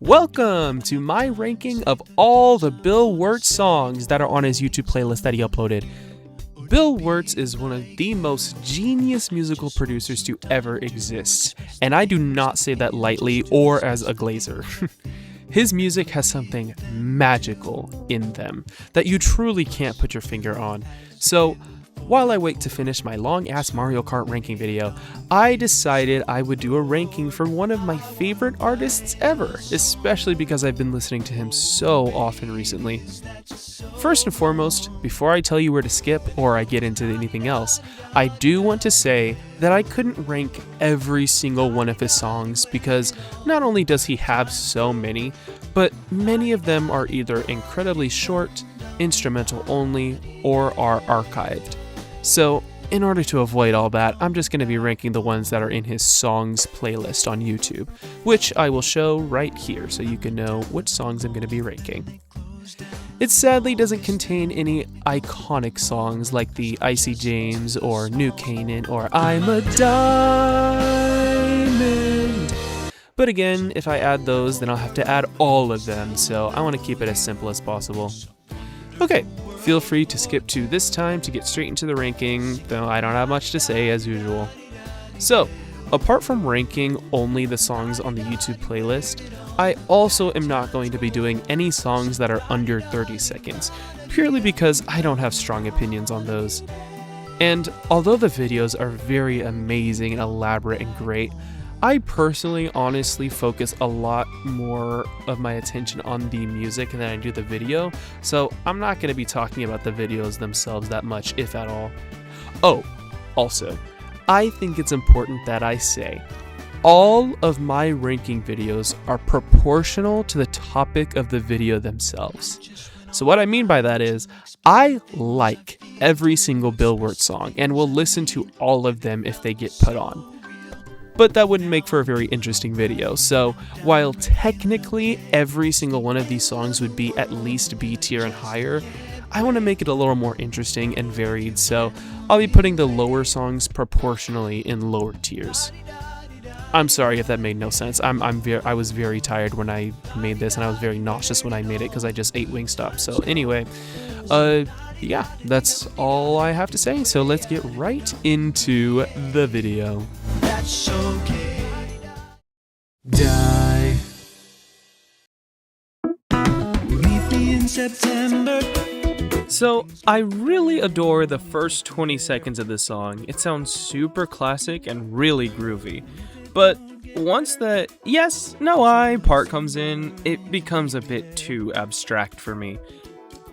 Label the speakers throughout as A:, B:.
A: Welcome to my ranking of all the Bill Wurtz songs that are on his YouTube playlist that he uploaded. Bill Wurtz is one of the most genius musical producers to ever exist, and I do not say that lightly or as a glazer. His music has something magical in them that you truly can't put your finger on. So, while I wait to finish my long-ass Mario Kart ranking video, I decided I would do a ranking for one of my favorite artists ever, especially because I've been listening to him so often recently. First and foremost, before I tell you where to skip or I get into anything else, I do want to say that I couldn't rank every single one of his songs because not only does he have so many, but many of them are either incredibly short, instrumental only, or are archived. So, in order to avoid all that, I'm just going to be ranking the ones that are in his songs playlist on YouTube, which I will show right here so you can know which songs I'm going to be ranking. It sadly doesn't contain any iconic songs like the Icy James or New Canaan or I'm a Diamond. But again, if I add those, then I'll have to add all of them, so I want to keep it as simple as possible. Okay, feel free to skip to this time to get straight into the ranking, though I don't have much to say as usual. So, apart from ranking only the songs on the YouTube playlist, I also am not going to be doing any songs that are under 30 seconds, purely because I don't have strong opinions on those. And although the videos are very amazing and elaborate and great, I personally honestly focus a lot more of my attention on the music than I do the video, so I'm not going to be talking about the videos themselves that much, if at all. Oh, also, I think it's important that I say, all of my ranking videos are proportional to the topic of the video themselves. So what I mean by that is, I like every single Bill Wurtz song and will listen to all of them if they get put on. But that wouldn't make for a very interesting video, so while technically every single one of these songs would be at least B tier and higher, I want to make it a little more interesting and varied, so I'll be putting the lower songs proportionally in lower tiers. I'm sorry if that made no sense. I was very tired when I made this, and I was very nauseous when I made it because I just ate Wingstop. So anyway, yeah, that's all I have to say, so let's get right into the video. That's okay. Die. Meet me in September. So, I really adore the first 20 seconds of this song. It sounds super classic and really groovy. But once the yes, no, I part comes in, it becomes a bit too abstract for me.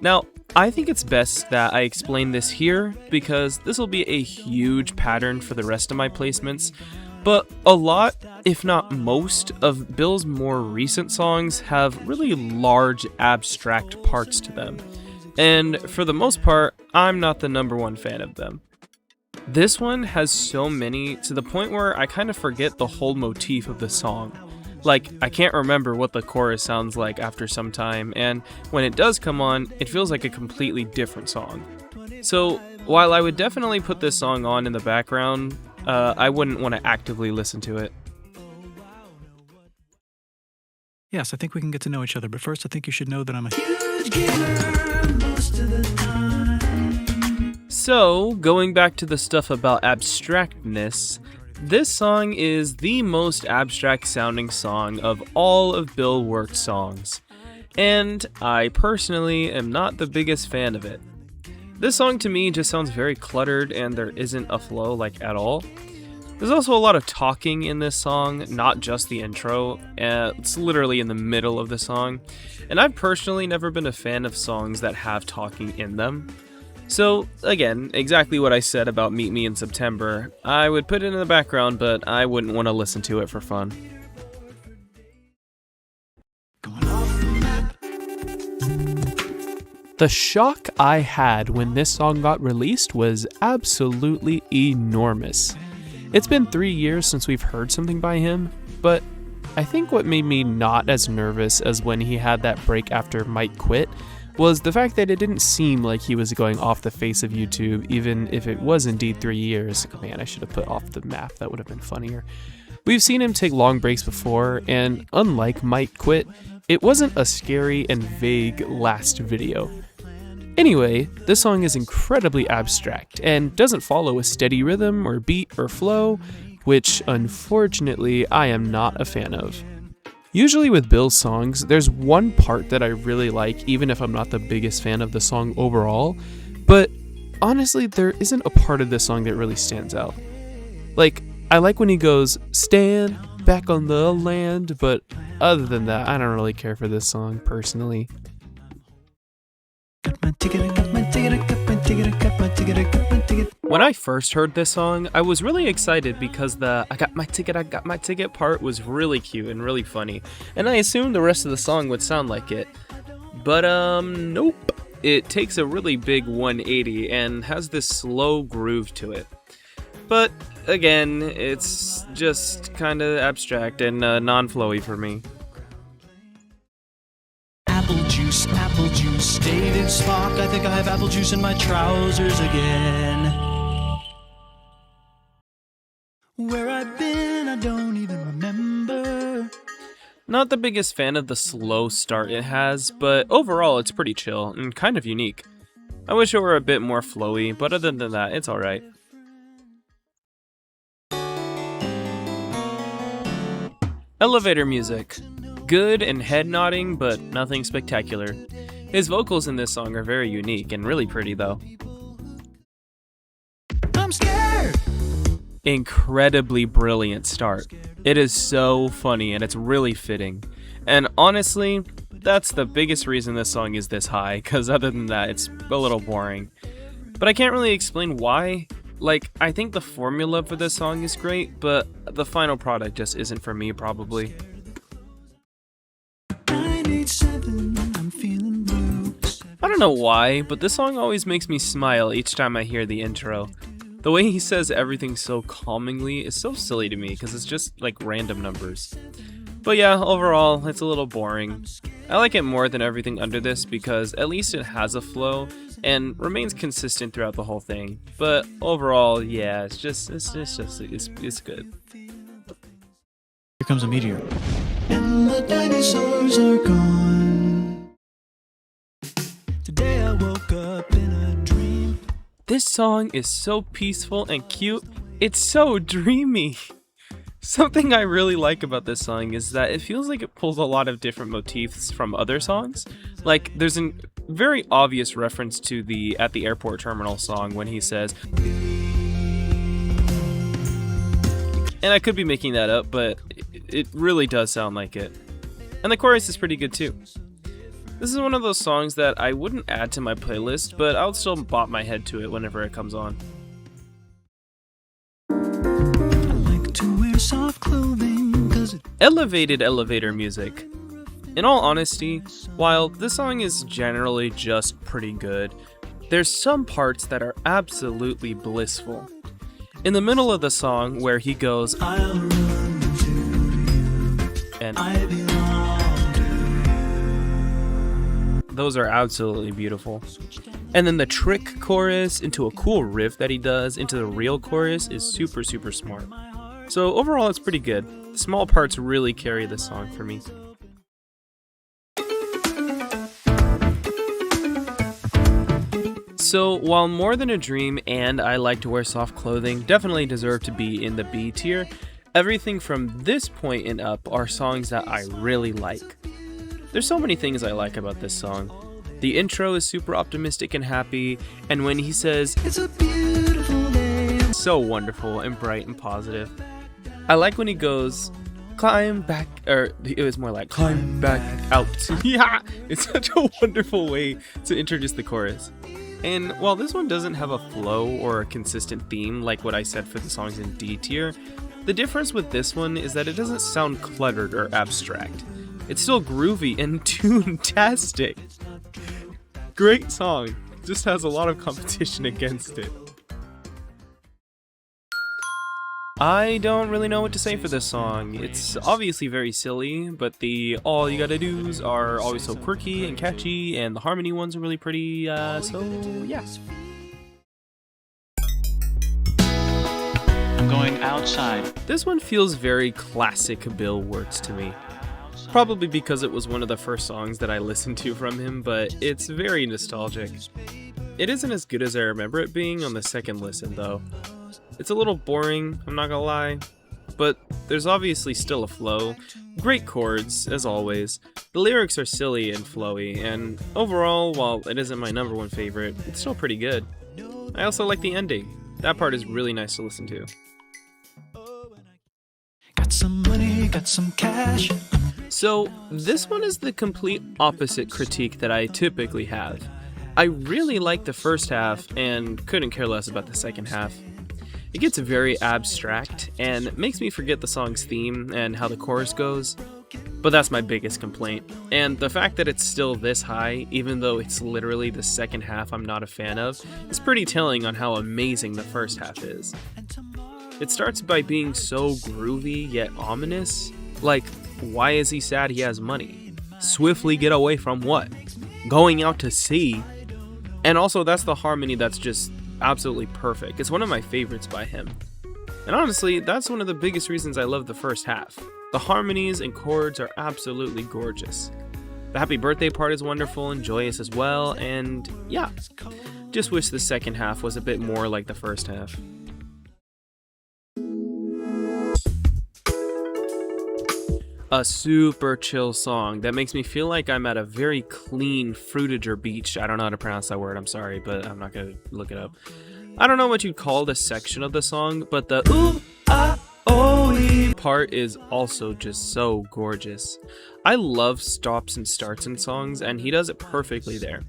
A: Now, I think it's best that I explain this here because this will be a huge pattern for the rest of my placements, but a lot, if not most, of Bill's more recent songs have really large abstract parts to them, and for the most part, I'm not the number one fan of them. This one has so many to the point where I kind of forget the whole motif of the song. Like, I can't remember what the chorus sounds like after some time, and when it does come on, it feels like a completely different song. So, while I would definitely put this song on in the background, I wouldn't want to actively listen to it.
B: Yes, I think we can get to know each other, but first I think you should know that I'm a huge giver most of the time.
A: So, going back to the stuff about abstractness, this song is the most abstract sounding song of all of Bill Wurtz songs, and I personally am not the biggest fan of it. This song to me just sounds very cluttered and there isn't a flow like at all. There's also a lot of talking in this song, not just the intro, it's literally in the middle of the song, and I've personally never been a fan of songs that have talking in them. So, again, exactly what I said about Meet Me in September. I would put it in the background, but I wouldn't want to listen to it for fun. The shock I had when this song got released was absolutely enormous. It's been 3 years since we've heard something by him, but I think what made me not as nervous as when he had that break after Mike quit was the fact that it didn't seem like he was going off the face of YouTube, even if it was indeed 3 years. Man, I should have put off the map, that would have been funnier. We've seen him take long breaks before, and unlike Might Quit, it wasn't a scary and vague last video. Anyway, this song is incredibly abstract and doesn't follow a steady rhythm or beat or flow, which unfortunately I am not a fan of. Usually with Bill's songs, there's one part that I really like even if I'm not the biggest fan of the song overall, but honestly there isn't a part of this song that really stands out. Like, I like when he goes, "Stand back on the land," but other than that, I don't really care for this song personally. When I first heard this song, I was really excited because the I got my ticket part was really cute and really funny, and I assumed the rest of the song would sound like it. But nope. It takes a really big 180 and has this slow groove to it. But again, it's just kinda abstract and non-flowy for me.
B: Apple juice, David Spock, I think I have apple juice in my trousers again. Where I've been, I don't even remember.
A: Not the biggest fan of the slow start it has, but overall it's pretty chill and kind of unique. I wish it were a bit more flowy, but other than that, it's alright. Elevator music. Good and head nodding, but nothing spectacular. His vocals in this song are very unique and really pretty though.
B: I'm scared.
A: Incredibly brilliant start. It is so funny and it's really fitting. And honestly, that's the biggest reason this song is this high, because other than that, it's a little boring. But I can't really explain why. Like, I think the formula for this song is great, but the final product just isn't for me probably. I don't know why, but this song always makes me smile each time I hear the intro. The way he says everything so calmingly is so silly to me because it's just like random numbers. But yeah, overall, it's a little boring. I like it more than everything under this because at least it has a flow and remains consistent throughout the whole thing. But overall, yeah, it's good.
B: Here comes a meteor. And the dinosaurs are gone. Today I woke up in a dream.
A: This song is so peaceful and cute. It's so dreamy. Something I really like about this song is that it feels like it pulls a lot of different motifs from other songs. Like, there's a very obvious reference to the At the Airport Terminal song when he says, and I could be making that up, but it really does sound like it. And the chorus is pretty good too. This is one of those songs that I wouldn't add to my playlist, but I'll still bop my head to it whenever it comes on.
B: Soft clothing, 'cause
A: Elevated elevator music. In all honesty, while this song is generally just pretty good, there's some parts that are absolutely blissful. In the middle of the song where he goes,
B: I'll run to you,
A: and
B: I belong to you.
A: those are absolutely beautiful. And then the trick chorus into a cool riff that he does into the real chorus is super smart. So overall, it's pretty good. The small parts really carry this song for me. So while More Than a Dream and I Like to Wear Soft Clothing definitely deserve to be in the B tier, everything from this point and up are songs that I really like. There's so many things I like about this song. The intro is super optimistic and happy, and when he says,
B: It's a beautiful day,
A: so wonderful and bright and positive. I like when he goes, climb back, or it was more like, climb back out. Yeah, it's such a wonderful way to introduce the chorus. And while this one doesn't have a flow or a consistent theme like what I said for the songs in D tier, the difference with this one is that it doesn't sound cluttered or abstract. It's still groovy and tune-tastic. Great song, just has a lot of competition against it. I don't really know what to say for this song. It's obviously very silly, but the all you gotta do's are always so quirky and catchy, and the harmony ones are really pretty, so yeah.
B: I'm
C: going outside.
A: This one feels very classic Bill Wurtz to me. Probably because it was one of the first songs that I listened to from him, but it's very nostalgic. It isn't as good as I remember it being on the second listen, though. It's a little boring, I'm not gonna lie, but there's obviously still a flow, great chords, as always. The lyrics are silly and flowy, and overall, while it isn't my number one favorite, it's still pretty good. I also like the ending. That part is really nice to listen to.
B: Got some money, got some cash.
A: So, this one is the complete opposite critique that I typically have. I really like the first half and couldn't care less about the second half. It gets very abstract and makes me forget the song's theme and how the chorus goes, but that's my biggest complaint. And the fact that it's still this high, even though it's literally the second half I'm not a fan of, is pretty telling on how amazing the first half is. It starts by being so groovy yet ominous. Like, why is he sad he has money? Swiftly get away from what? Going out to sea? And also, that's the harmony that's just absolutely perfect. It's one of my favorites by him. And honestly, that's one of the biggest reasons I love the first half. The harmonies and chords are absolutely gorgeous. The happy birthday part is wonderful and joyous as well, and yeah, just wish the second half was a bit more like the first half. A super chill song that makes me feel like I'm at a very clean fruitager beach. I don't know how to pronounce that word, I'm sorry, but I'm not gonna look it up. I don't know what you'd call this section of the song, but the ooh, ah, oh, ee part is also just so gorgeous. I love stops and starts in songs, and he does it perfectly there.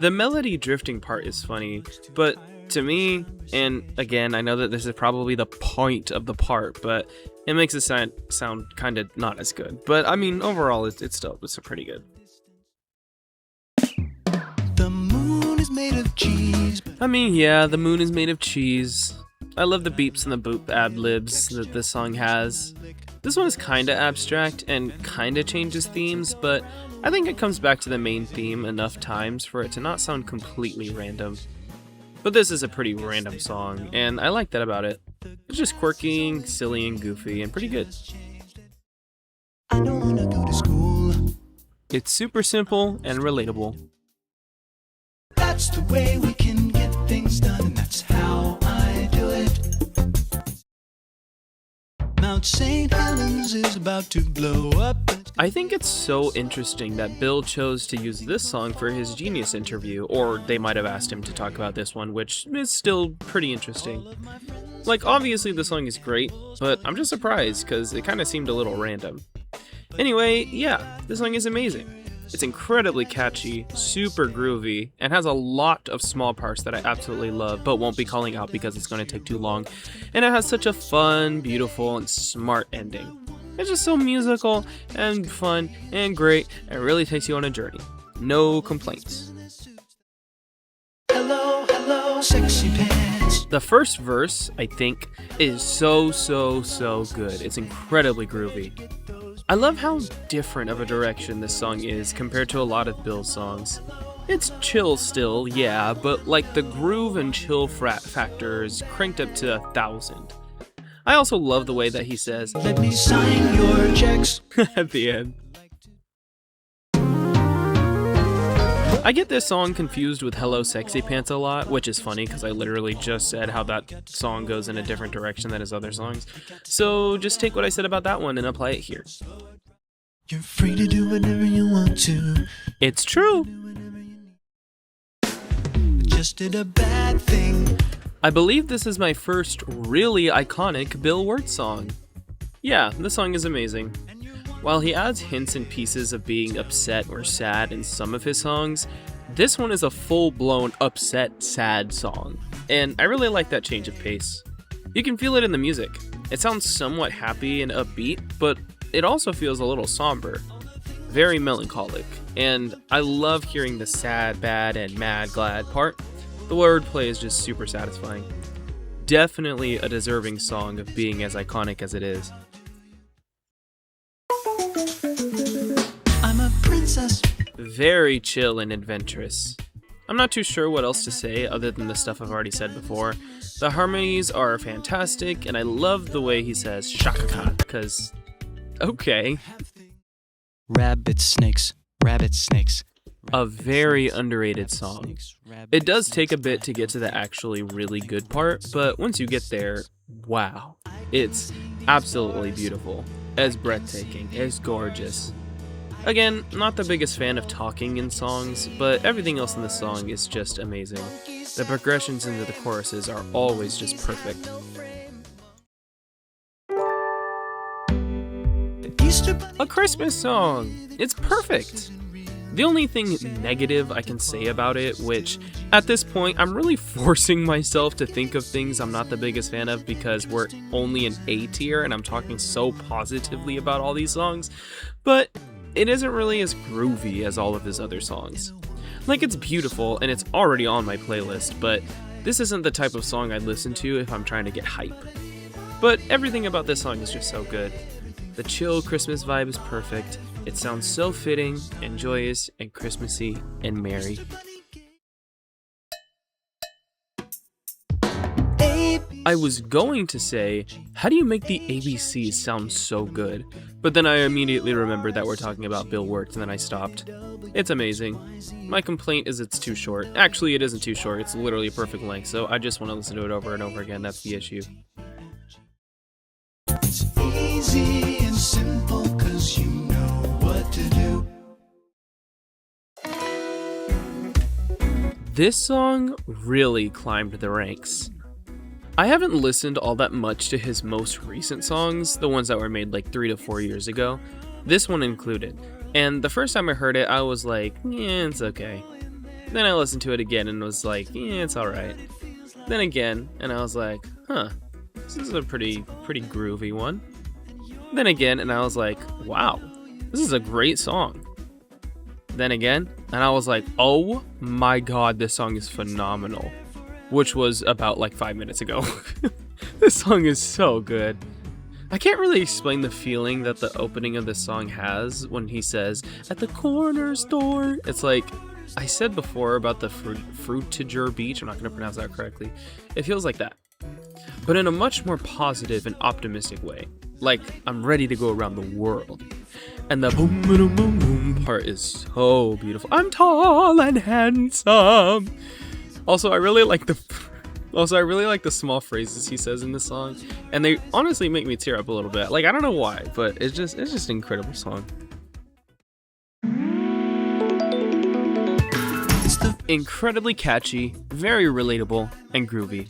A: The melody drifting part is funny, but to me, and again, I know that this is probably the point of the part, but it makes it sound kind of not as good. But I mean, overall, it's still pretty good.
B: The moon is made of cheese.
A: I mean, yeah, the moon is made of cheese. I love the beeps and the boop ad-libs that this song has. This one is kinda abstract and kinda changes themes, but I think it comes back to the main theme enough times for it to not sound completely random. But this is a pretty random song, and I like that about it. It's just quirky, silly, and goofy, and pretty good.
B: I don't wanna go to school.
A: It's super simple and relatable.
B: That's the way we can get things done, and that's how I do it. Mount St. Helens is about to blow up.
A: I think it's so interesting that Bill chose to use this song for his Genius interview, or they might have asked him to talk about this one, which is still pretty interesting. Like, obviously the song is great, but I'm just surprised because it kind of seemed a little random. Anyway, yeah, this song is amazing. It's incredibly catchy, super groovy, and has a lot of small parts that I absolutely love, but won't be calling out because it's going to take too long. And it has such a fun, beautiful, and smart ending. It's just so musical and fun and great and really takes you on a journey. No complaints.
B: Hello, hello, sexy pants.
A: The first verse, I think, is so good. It's incredibly groovy. I love how different of a direction this song is compared to a lot of Bill's songs. It's chill still, yeah, but like the groove and chill factor is cranked up to 1,000. I also love the way that he says,
B: Let me sign your checks.
A: at the end. I get this song confused with Hello Sexy Pants a lot, which is funny because I literally just said how that song goes in a different direction than his other songs. So just take what I said about that one and apply it here.
B: You're free to do whatever you want to.
A: It's true.
B: Just did a bad thing.
A: I believe this is my first really iconic Bill Wurtz song. Yeah, this song is amazing. While he adds hints and pieces of being upset or sad in some of his songs, this one is a full-blown upset, sad song. And I really like that change of pace. You can feel it in the music. It sounds somewhat happy and upbeat, but it also feels a little somber. Very melancholic. And I love hearing the sad, bad, and mad, glad part. The wordplay is just super satisfying. Definitely a deserving song of being as iconic as it is.
B: I'm a princess.
A: Very chill and adventurous. I'm not too sure what else to say other than the stuff I've already said before. The harmonies are fantastic, and I love the way he says Shaka Khan, because, okay.
B: Rabbit snakes, rabbit snakes.
A: A very underrated song. It does take a bit to get to the actually really good part, but once you get there, wow. It's absolutely beautiful. It's breathtaking. It's gorgeous. Again, not the biggest fan of talking in songs, but everything else in the song is just amazing. The progressions into the choruses are always just perfect. A Christmas song! It's perfect! The only thing negative I can say about it, which at this point I'm really forcing myself to think of things I'm not the biggest fan of because we're only in A tier and I'm talking so positively about all these songs, but it isn't really as groovy as all of his other songs. Like, it's beautiful and it's already on my playlist, but this isn't the type of song I'd listen to if I'm trying to get hype. But everything about this song is just so good. The chill Christmas vibe is perfect. It sounds so fitting and joyous and Christmassy and merry. I was going to say, how do you make the ABCs sound so good? But then I immediately remembered that we're talking about Bill Wurtz and then I stopped. It's amazing. My complaint is it's too short. Actually, it isn't too short. It's literally a perfect length, so I just want to listen to it over and over again. That's the issue.
B: It's easy and simple 'cause you know what to do.
A: This song really climbed the ranks. I haven't listened all that much to his most recent songs, the ones that were made like 3 to 4 years ago, this one included. And the first time I heard it, I was like, yeah, it's okay. Then I listened to it again and was like, yeah, it's alright. Then again, and I was like, huh, this is a pretty groovy one. Then again, and I was like, wow, this is a great song. Then again, and I was like, oh my god, this song is phenomenal. Which was about like 5 minutes ago. This song is so good. I can't really explain the feeling that the opening of this song has when he says, at the corner store. It's like, I said before about the fruitager beach, I'm not going to pronounce that correctly. It feels like that. But in a much more positive and optimistic way. Like, I'm ready to go around the world. And the boom, boom, boom, boom part is so beautiful. I'm tall and handsome. Also, I really like the small phrases he says in this song, and they honestly make me tear up a little bit. Like, I don't know why, but it's just an incredible song. Incredibly catchy, very relatable, and groovy.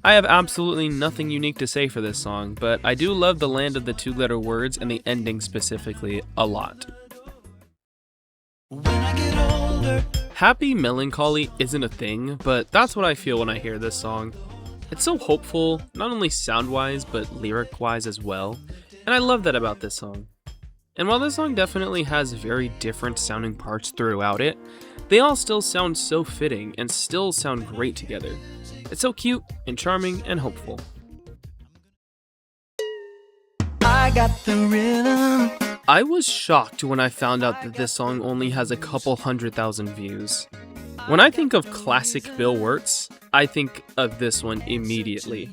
A: I have absolutely nothing unique to say for this song, but I do love the land of the 2-letter words and the ending specifically a lot.
B: When I get older,
A: Happy melancholy isn't a thing, but that's what I feel when I hear this song. It's so hopeful, not only sound-wise, but lyric-wise as well, and I love that about this song. And while this song definitely has very different sounding parts throughout it, they all still sound so fitting and still sound great together. It's so cute and charming and hopeful.
B: I got the rhythm.
A: I was shocked when I found out that this song only has a couple 100,000 views. When I think of classic Bill Wurtz, I think of this one immediately.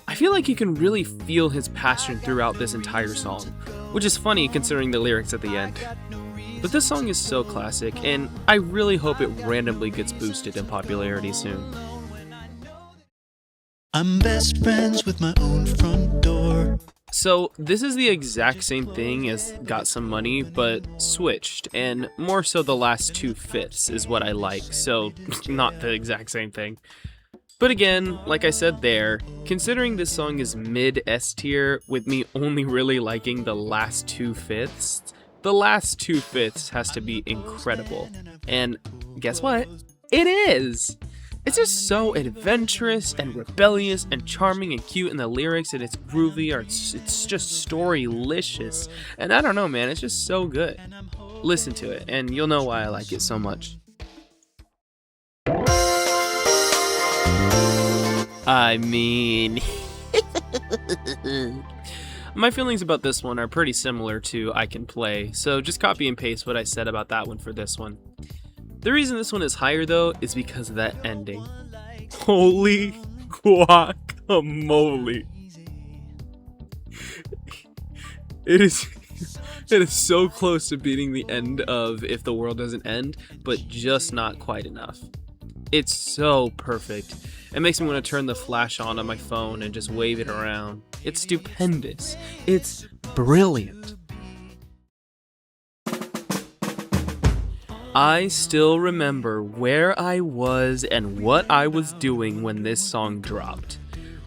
A: I feel like you can really feel his passion throughout this entire song, which is funny considering the lyrics at the end. But this song is so classic, and I really hope it randomly gets boosted in popularity soon.
B: I'm best friends with my own front door.
A: So this is the exact same thing as Got Some Money, but switched, and more so the last 2/5 is what I like, so not the exact same thing. But again, like I said there, considering this song is mid S tier, with me only really liking the last 2/5, the last 2/5 has to be incredible. And guess what? It is! It's just so adventurous and rebellious and charming and cute in the lyrics, and it's groovy, or it's just storylicious. And I don't know, man, it's just so good. Listen to it, and you'll know why I like it so much. I mean... My feelings about this one are pretty similar to I Can Play, so just copy and paste what I said about that one for this one. The reason this one is higher though is because of that ending. Holy guacamole. It is so close to beating the end of If the World Doesn't End, but just not quite enough. It's so perfect. It makes me want to turn the flash on my phone and just wave it around. It's stupendous. It's brilliant. I still remember where I was and what I was doing when this song dropped.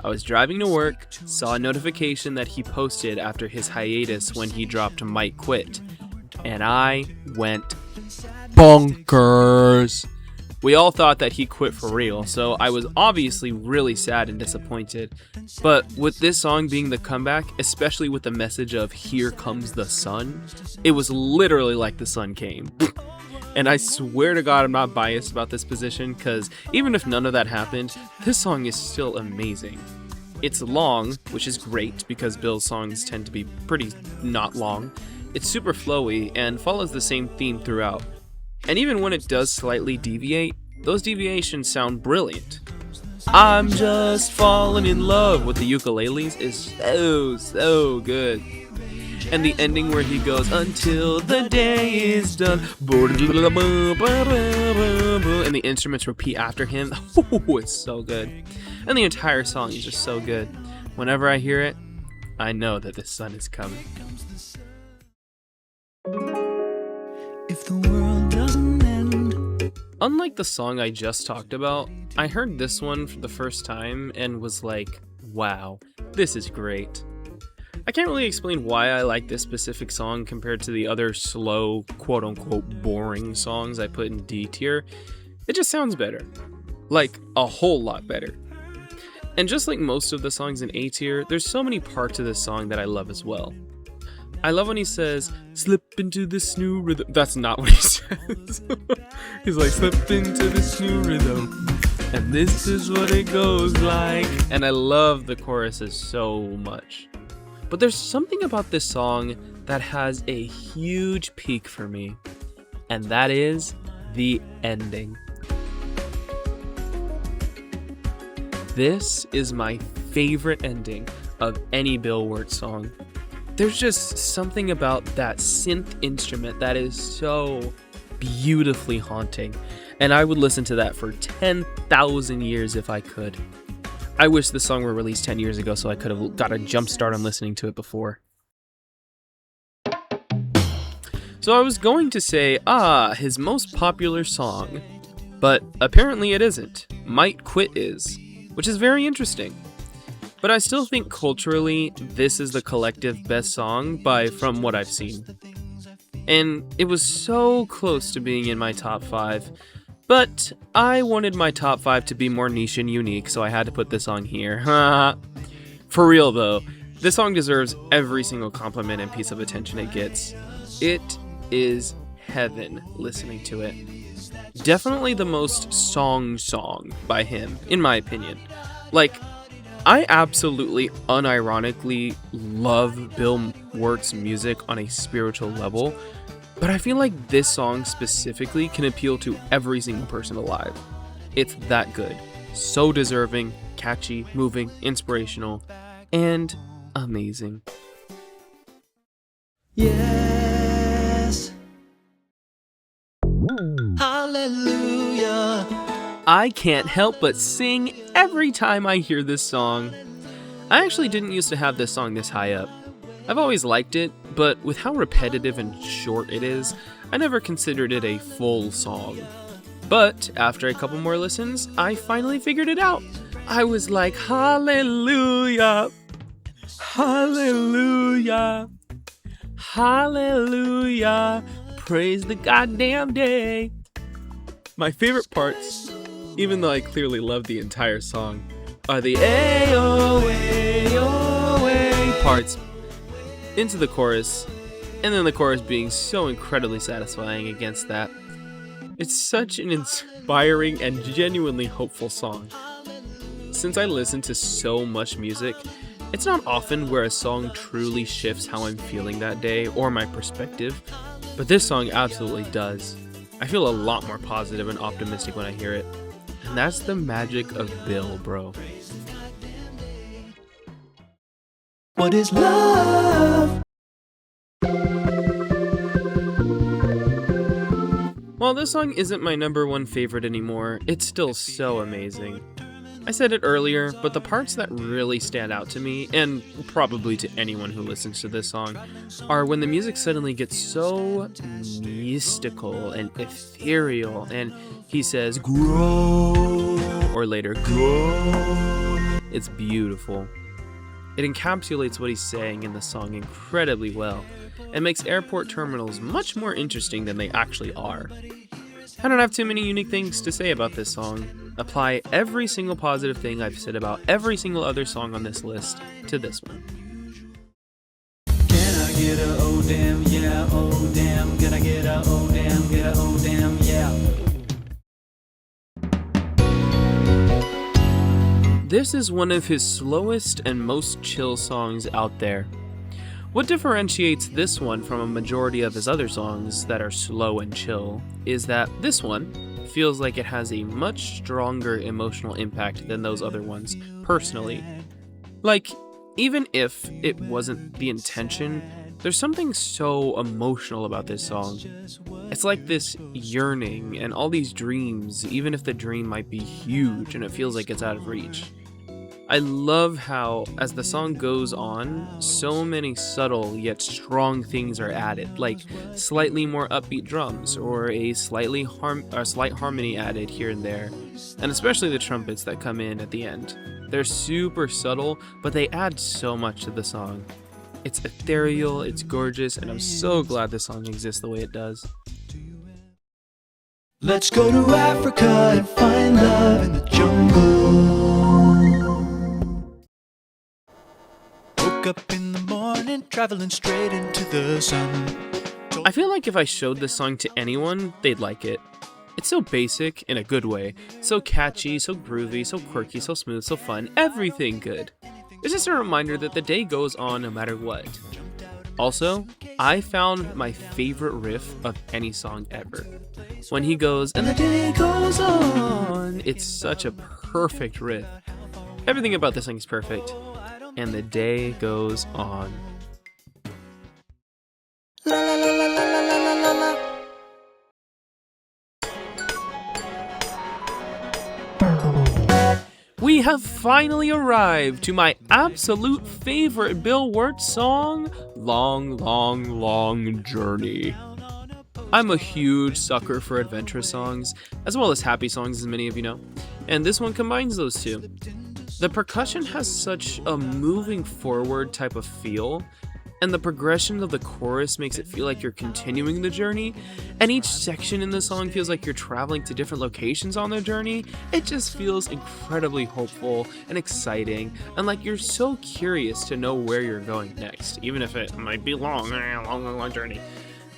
A: I was driving to work, saw a notification that he posted after his hiatus when he dropped Might Quit, and I went bonkers. We all thought that he quit for real, so I was obviously really sad and disappointed. But with this song being the comeback, especially with the message of "Here comes the sun," it was literally like the sun came. And I swear to God I'm not biased about this position, because even if none of that happened, this song is still amazing. It's long, which is great because Bill's songs tend to be pretty not long. It's super flowy and follows the same theme throughout. And even when it does slightly deviate, those deviations sound brilliant. I'm Just Falling in Love with the ukuleles is so good. And the ending where he goes, until the day is done, and the instruments repeat after him, it's so good. And the entire song is just so good. Whenever I hear it, I know that the sun is coming.
B: If the world doesn't end.
A: Unlike the song I just talked about, I heard this one for the first time and was like, wow, this is great. I can't really explain why I like this specific song compared to the other slow, quote-unquote boring songs I put in D tier. It just sounds better. Like, a whole lot better. And just like most of the songs in A tier, there's so many parts of this song that I love as well. I love when he says, slip into this new rhythm. That's not what he says. He's like, slip into this new rhythm, and this is what it goes like. And I love the choruses so much. But there's something about this song that has a huge peak for me, and that is the ending. This is my favorite ending of any Bill Wurtz song. There's just something about that synth instrument that is so beautifully haunting, and I would listen to that for 10,000 years if I could. I wish the song were released 10 years ago so I could have got a jump start on listening to it before. So I was going to say, his most popular song, but apparently it isn't. Might Quit is, which is very interesting. But I still think culturally, this is the collective best song from what I've seen. And it was so close to being in my top 5, but I wanted my top 5 to be more niche and unique, so I had to put this song here. For real though, this song deserves every single compliment and piece of attention it gets. It is heaven listening to it. Definitely the most song by him, in my opinion. Like, I absolutely, unironically love Bill Wurtz's music on a spiritual level, but I feel like this song specifically can appeal to every single person alive. It's that good. So deserving, catchy, moving, inspirational, and amazing.
B: Yes. Hallelujah.
A: I can't help but sing every time I hear this song. I actually didn't used to have this song this high up. I've always liked it, but with how repetitive and short it is, I never considered it a full song. But after a couple more listens, I finally figured it out. I was like, hallelujah, hallelujah, hallelujah, praise the goddamn day. My favorite parts, even though I clearly love the entire song, are the ayo, ayo, ayo parts into the chorus, and then the chorus being so incredibly satisfying against that. It's such an inspiring and genuinely hopeful song. Since I listen to so much music, it's not often where a song truly shifts how I'm feeling that day or my perspective, but this song absolutely does. I feel a lot more positive and optimistic when I hear it. And that's the magic of Bill, bro.
B: What is love?
A: While this song isn't my #1 favorite anymore, it's still so amazing. I said it earlier, but the parts that really stand out to me, and probably to anyone who listens to this song, are when the music suddenly gets so mystical and ethereal, and he says, "Grow," or later, "Grow." It's beautiful. It encapsulates what he's saying in the song incredibly well, and makes airport terminals much more interesting than they actually are. I don't have too many unique things to say about this song. Apply every single positive thing I've said about every single other song on this list to this one.
B: Can I get a oh damn, yeah, oh damn, can I get a oh damn, get a oh damn, yeah.
A: This is one of his slowest and most chill songs out there. What differentiates this one from a majority of his other songs that are slow and chill is that this one feels like it has a much stronger emotional impact than those other ones, personally. Like, even if it wasn't the intention, there's something so emotional about this song. It's like this yearning and all these dreams, even if the dream might be huge and it feels like it's out of reach. I love how, as the song goes on, so many subtle yet strong things are added, like slightly more upbeat drums or a slight harmony added here and there, and especially the trumpets that come in at the end. They're super subtle, but they add so much to the song. It's ethereal, it's gorgeous, and I'm so glad this song exists the way it does.
B: Let's go to Africa and find love in the jungle. Woke up in the morning, traveling straight into the sun.
A: I feel like if I showed this song to anyone, they'd like it. It's so basic in a good way, so catchy, so groovy, so quirky, so smooth, so fun, everything good. It's just a reminder that the day goes on no matter what. Also, I found my favorite riff of any song ever. When he goes, "and the day goes on," it's such a perfect riff. Everything about this song is perfect. And the day goes on.
B: La la la la la la la la la.
A: We have finally arrived to my absolute favorite Bill Wurtz song, Long, Long, Long Journey. I'm a huge sucker for adventure songs, as well as happy songs, as many of you know, and this one combines those two. The percussion has such a moving forward type of feel, and the progression of the chorus makes it feel like you're continuing the journey, and each section in the song feels like you're traveling to different locations on the journey. It just feels incredibly hopeful and exciting, and like you're so curious to know where you're going next, even if it might be long journey.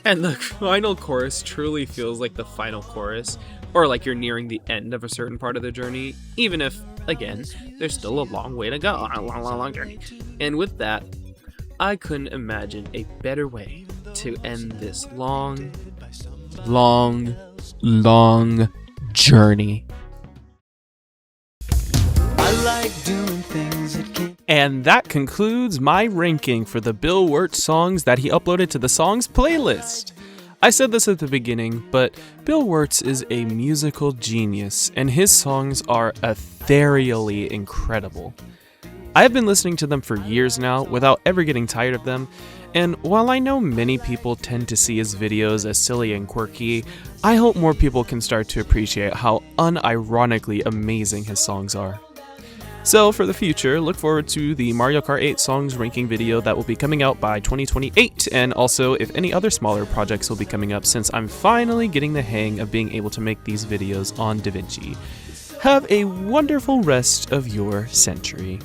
A: And the final chorus truly feels like the final chorus, or like you're nearing the end of a certain part of the journey, even if, again, there's still a long way to go, a long journey. And with that, I couldn't imagine a better way to end this long, long, long journey.
B: I like doing things that can't.
A: And that concludes my ranking for the Bill Wurtz songs that he uploaded to the songs playlist. I said this at the beginning, but Bill Wurtz is a musical genius, and his songs are ethereally incredible. I have been listening to them for years now without ever getting tired of them, and while I know many people tend to see his videos as silly and quirky, I hope more people can start to appreciate how unironically amazing his songs are. So for the future, look forward to the Mario Kart 8 songs ranking video that will be coming out by 2028, and also if any other smaller projects will be coming up, since I'm finally getting the hang of being able to make these videos on DaVinci. Have a wonderful rest of your century.